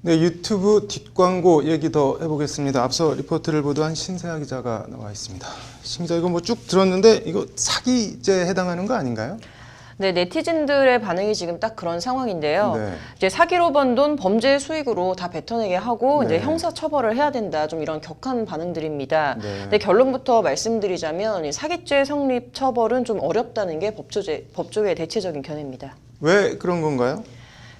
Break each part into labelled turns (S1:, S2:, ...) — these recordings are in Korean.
S1: 네, 유튜브 뒷광고 얘기 더 해보겠습니다. 앞서 리포트를 보도한 신세아 기자가 나와 있습니다. 신 기자, 이거 뭐 쭉 들었는데 이거 사기죄에 해당하는 거 아닌가요?
S2: 네, 네티즌들의 반응이 지금 딱 그런 상황인데요.
S1: 네.
S2: 이제 사기로 번 돈 범죄 수익으로 다 뱉어내게 하고
S1: 네.
S2: 이제 형사 처벌을 해야 된다. 좀 이런 격한 반응들입니다.
S1: 네.
S2: 근데 결론부터 말씀드리자면 이 사기죄 성립 처벌은 좀 어렵다는 게 법조계의 대체적인 견해입니다.
S1: 왜 그런 건가요?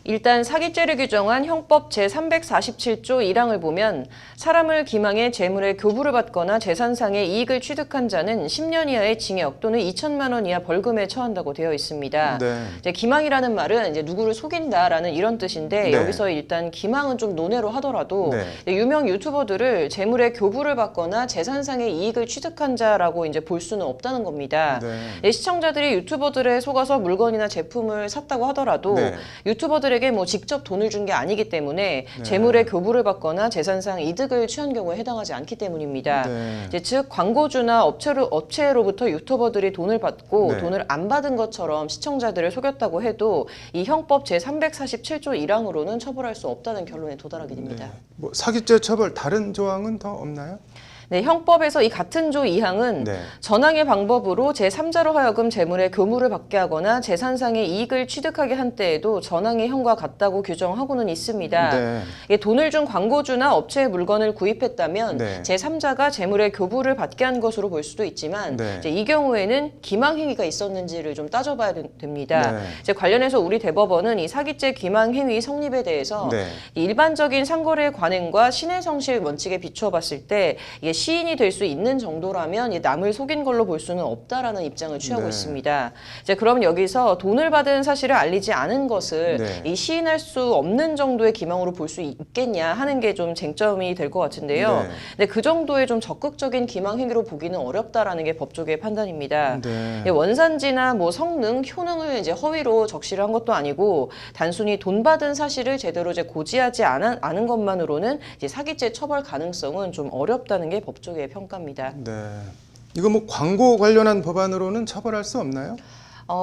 S2: 일단 사기죄를 규정한 형법 제347조 1항을 보면 사람을 기망해 재물의 교부를 받거나 재산상의 이익을 취득한 자는 10년 이하의 징역 또는 2천만 원 이하 벌금에 처한다고 되어 있습니다.
S1: 네.
S2: 이제 기망이라는 말은 이제 누구를 속인다라는 이런 뜻인데
S1: 네.
S2: 여기서 일단 기망은 좀 논외로 하더라도
S1: 네.
S2: 유명 유튜버들을 재물의 교부를 받거나 재산상의 이익을 취득한 자라고 이제 볼 수는 없다는 겁니다.
S1: 네.
S2: 시청자들이 유튜버들에 속아서 물건이나 제품을 샀다고 하더라도
S1: 네.
S2: 유튜버들에게 뭐 직접 돈을 준 게 아니기 때문에
S1: 네.
S2: 재물의 교부를 받거나 재산상 이득을 취한 경우에 해당하지 않기 때문입니다.
S1: 네.
S2: 이제 즉 광고주나 업체로부터 유튜버들이 돈을 받고
S1: 네.
S2: 돈을 안 받은 것처럼 시청자들을 속였다고 해도 이 형법 제347조 1항으로는 처벌할 수 없다는 결론에 도달하게 됩니다.
S1: 네. 뭐 사기죄 처벌 다른 조항은 더 없나요?
S2: 네, 형법에서 이 같은 조 2항은
S1: 네.
S2: 전항의 방법으로 제3자로 하여금 재물의 교부를 받게 하거나 재산상의 이익을 취득하게 한 때에도 전항의 형과 같다고 규정하고는 있습니다.
S1: 네.
S2: 이게 돈을 준 광고주나 업체의 물건을 구입했다면
S1: 네.
S2: 제3자가 재물의 교부를 받게 한 것으로 볼 수도 있지만
S1: 네.
S2: 이제 이 경우에는 기망행위가 있었는지를 좀 따져봐야 됩니다.
S1: 네.
S2: 이제 관련해서 우리 대법원은 이 사기죄 기망행위 성립에 대해서
S1: 네.
S2: 이 일반적인 상거래 관행과 신해성실 원칙에 비추어 봤을 때 이게 시인이 될 수 있는 정도라면 이 남을 속인 걸로 볼 수는 없다라는 입장을 취하고
S1: 네.
S2: 있습니다. 이제 그럼 여기서 돈을 받은 사실을 알리지 않은 것을
S1: 네.
S2: 이 시인할 수 없는 정도의 기망으로 볼 수 있겠냐 하는 게 좀 쟁점이 될 것 같은데요.
S1: 네.
S2: 근데 그 정도의 좀 적극적인 기망 행위로 보기는 어렵다라는 게 법조계의 판단입니다.
S1: 네.
S2: 원산지나 뭐 성능, 효능을 이제 허위로 적시를 한 것도 아니고 단순히 돈 받은 사실을 제대로 이제 고지하지 않은 것만으로는 이제 사기죄 처벌 가능성은 좀 어렵다는 게 법조계의 평가입니다.
S1: 네. 이거 뭐 광고 관련한 법안으로는 처벌할 수 없나요?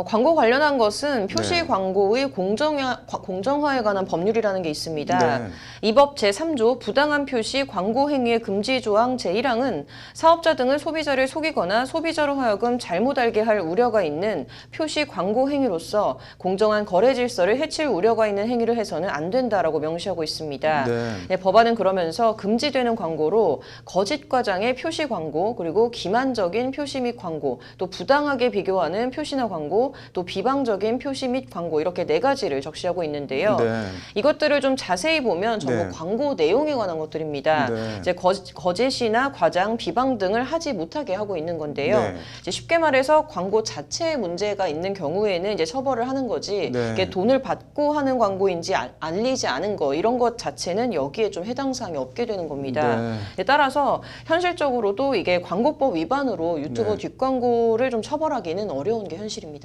S2: 광고 관련한 것은 표시
S1: 네.
S2: 광고의 공정화에 관한 법률이라는 게 있습니다.
S1: 네.
S2: 이 법 제3조 부당한 표시 광고 행위의 금지 조항 제1항은 사업자 등은 소비자를 속이거나 소비자로 하여금 잘못 알게 할 우려가 있는 표시 광고 행위로서 공정한 거래 질서를 해칠 우려가 있는 행위를 해서는 안 된다라고 명시하고 있습니다.
S1: 네.
S2: 법안은 그러면서 금지되는 광고로 거짓 과장의 표시 광고, 그리고 기만적인 표시 및 광고, 또 부당하게 비교하는 표시나 광고, 또 비방적인 표시 및 광고 이렇게 4가지를 적시하고 있는데요.
S1: 네.
S2: 이것들을 좀 자세히 보면 전부
S1: 네.
S2: 광고 내용에 관한 것들입니다.
S1: 네.
S2: 이제 거짓이나 과장, 비방 등을 하지 못하게 하고 있는 건데요.
S1: 네.
S2: 이제 쉽게 말해서 광고 자체에 문제가 있는 경우에는 이제 처벌을 하는 거지.
S1: 네.
S2: 이게 돈을 받고 하는 광고인지 알리지 않은 거 이런 것 자체는 여기에 좀 해당 사항이 없게 되는 겁니다.
S1: 네.
S2: 따라서 현실적으로도 이게 광고법 위반으로 유튜버
S1: 네.
S2: 뒷광고를 좀 처벌하기는 어려운 게 현실입니다.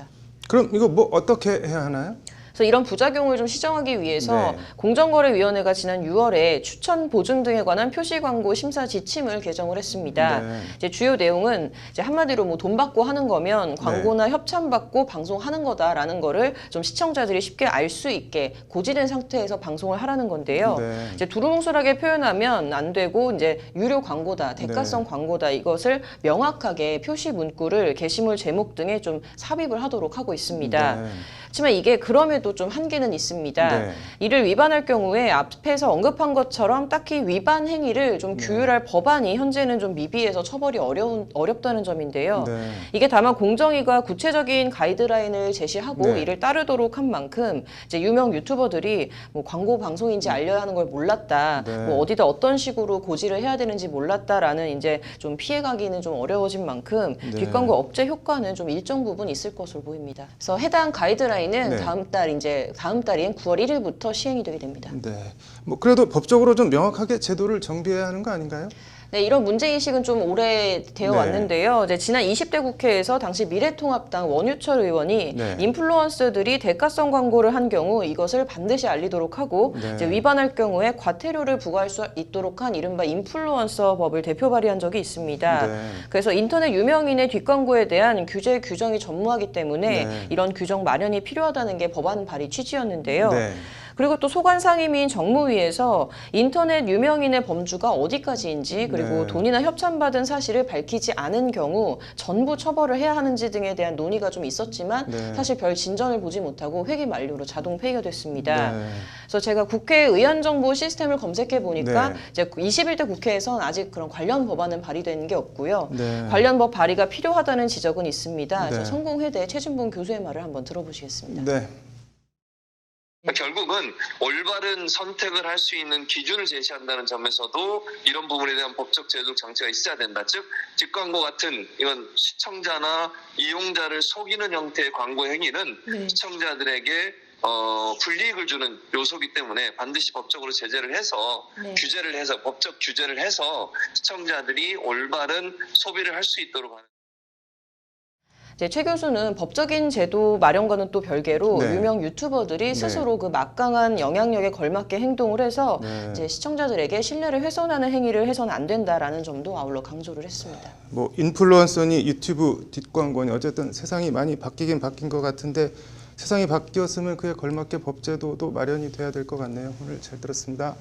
S1: 그럼 이거 뭐 어떻게 해야 하나요?
S2: 그래서 이런 부작용을 좀 시정하기 위해서
S1: 네.
S2: 공정거래위원회가 지난 6월에 추천 보증 등에 관한 표시 광고 심사 지침을 개정을 했습니다.
S1: 네.
S2: 이제 주요 내용은 이제 한마디로 뭐 돈 받고 하는 거면 광고나 협찬 받고 방송하는 거다라는 거를 좀 시청자들이 쉽게 알 수 있게 고지된 상태에서 방송을 하라는 건데요.
S1: 네.
S2: 이제 두루뭉술하게 표현하면 안 되고 이제 유료 광고다, 대가성
S1: 네.
S2: 광고다 이것을 명확하게 표시 문구를 게시물 제목 등에 좀 삽입을 하도록 하고 있습니다.
S1: 네.
S2: 하지만 이게 그럼에도 좀 한계는 있습니다.
S1: 네.
S2: 이를 위반할 경우에 앞에서 언급한 것처럼 딱히 위반 행위를 좀 규율할 법안이 현재는 좀 미비해서 처벌이 어렵다는 점인데요.
S1: 네.
S2: 이게 다만 공정위가 구체적인 가이드라인을 제시하고
S1: 네.
S2: 이를 따르도록 한 만큼 이제 유명 유튜버들이 뭐 광고 방송인지 알려야 하는 걸 몰랐다,
S1: 네.
S2: 뭐 어디다 어떤 식으로 고지를 해야 되는지 몰랐다라는 이제 좀 피해가기는 좀 어려워진 만큼
S1: 네.
S2: 뒷광고 억제 효과는 좀 일정 부분 있을 것으로 보입니다. 그래서 해당 가이드라인은
S1: 네.
S2: 다음 달인 9월 1일부터 시행이 되게 됩니다.
S1: 네. 뭐 그래도 법적으로 좀 명확하게 제도를 정비해야 하는 거 아닌가요?
S2: 네, 이런 문제인식은 좀 오래되어
S1: 네.
S2: 왔는데요. 이제 지난 20대 국회에서 당시 미래통합당 원유철 의원이
S1: 네.
S2: 인플루언서들이 대가성 광고를 한 경우 이것을 반드시 알리도록 하고
S1: 네.
S2: 이제 위반할 경우에 과태료를 부과할 수 있도록 한 이른바 인플루언서 법을 대표 발의한 적이 있습니다.
S1: 네.
S2: 그래서 인터넷 유명인의 뒷광고에 대한 규정이 전무하기 때문에
S1: 네.
S2: 이런 규정 마련이 필요하다는 게 법안 발의 취지였는데요.
S1: 네.
S2: 그리고 또 소관상임위인 정무위에서 인터넷 유명인의 범주가 어디까지인지 그리고
S1: 네.
S2: 돈이나 협찬받은 사실을 밝히지 않은 경우 전부 처벌을 해야 하는지 등에 대한 논의가 좀 있었지만
S1: 네.
S2: 사실 별 진전을 보지 못하고 회기 만료로 자동 폐기가 됐습니다.
S1: 네.
S2: 그래서 제가 국회 의안정보 시스템을 검색해 보니까
S1: 네.
S2: 이제 21대 국회에선 아직 그런 관련 법안은 발의된 게 없고요.
S1: 네.
S2: 관련 법 발의가 필요하다는 지적은 있습니다.
S1: 네.
S2: 그래서 성공회대 최진봉 교수의 말을 한번 들어보시겠습니다.
S1: 네.
S3: 결국은 올바른 선택을 할 수 있는 기준을 제시한다는 점에서도 이런 부분에 대한 법적 제도적 장치가 있어야 된다. 즉 직광고 같은 이건 시청자나 이용자를 속이는 형태의 광고 행위는
S2: 네.
S3: 시청자들에게 불이익을 주는 요소이기 때문에 반드시 법적으로 제재를 해서
S2: 네.
S3: 규제를 해서 법적 규제를 해서 시청자들이 올바른 소비를 할 수 있도록 하는.
S2: 이제 최 교수는 법적인 제도 마련과는 또 별개로
S1: 네.
S2: 유명 유튜버들이 스스로 그 막강한 영향력에 걸맞게 행동을 해서
S1: 네.
S2: 이제 시청자들에게 신뢰를 훼손하는 행위를 해서는 안 된다라는 점도 아울러 강조를 했습니다.
S1: 뭐 인플루언서니 유튜브 뒷광고니 어쨌든 세상이 많이 바뀌긴 바뀐 것 같은데 세상이 바뀌었으면 그에 걸맞게 법 제도도 마련이 돼야 될 것 같네요. 오늘 잘 들었습니다.